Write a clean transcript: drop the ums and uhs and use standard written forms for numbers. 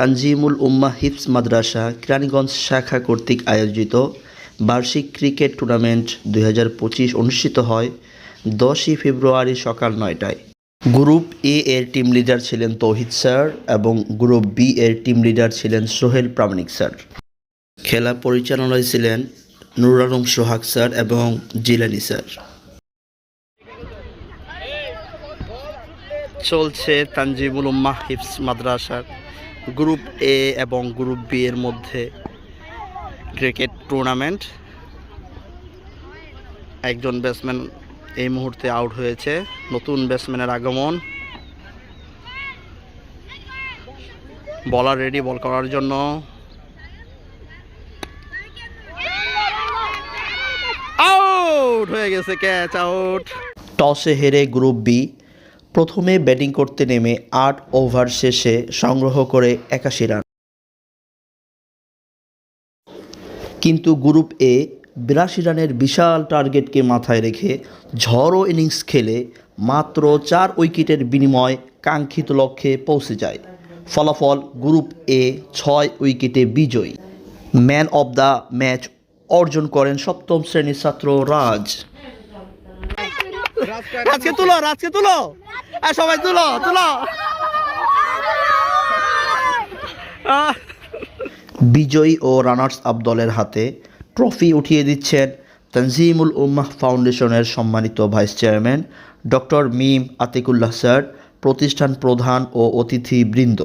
তানজিমুল উম্মাহ হিফজ মাদ্রাসা কেরানীগঞ্জ শাখা কর্তৃক আয়োজিত বার্ষিক ক্রিকেট টুর্নামেন্ট 2025 অনুষ্ঠিত হয় 10ই ফেব্রুয়ারি সকাল 9টায়। গ্রুপ এ এর টিম লিডার ছিলেন তৌহিদ স্যার এবং গ্রুপ বি এর টিম লিডার ছিলেন সোহেল প্রামাণিক স্যার। খেলা পরিচালনায় ছিলেন নুরুল আলম সোহাগ স্যার এবং জিলানী স্যার। চলছে তানজিমুল উম্মাহ হিফজ মাদ্রাসার গ্রুপ এ এবং গ্রুপ বি এর মধ্যে ক্রিকেট টুর্নামেন্ট। একজন ব্যাটসম্যান এই মুহূর্তে আউট হয়েছে, নতুন ব্যাটসম্যানের আগমন। বলার রেডি বল করার জন্য। আউট হয়ে গেছে, ক্যাচ আউট। টসে হেরে গ্রুপ বি প্রথমে ব্যাটিং করতে নেমে 8 ওভার শেষে সংগ্রহ করে 81 রান। কিন্তু গ্রুপ এ 82 রানের বিশাল টার্গেটকে মাথায় রেখে ঝড়ো ইনিংস খেলে মাত্র 4 উইকেটের বিনিময়ে কাঙ্ক্ষিত লক্ষ্যে পৌঁছে যায়। ফলাফল গ্রুপ এ 6 উইকেটে বিজয়ী। ম্যান অব দ্য ম্যাচ অর্জন করেন সপ্তম শ্রেণীর ছাত্র রাজ। রাজকে তুলো, রাজকে তুলো, সবাই তুলো তুলো। বিজয়ী ও রানার্স আপ দলের হাতে ট্রফি উঠিয়ে দিচ্ছেন তানজিমুল উম্মাহ ফাউন্ডেশনের সম্মানিত ভাইস চেয়ারম্যান ডক্টর মিম আতিকুল্লাহ স্যার, প্রতিষ্ঠান প্রধান ও অতিথিবৃন্দ।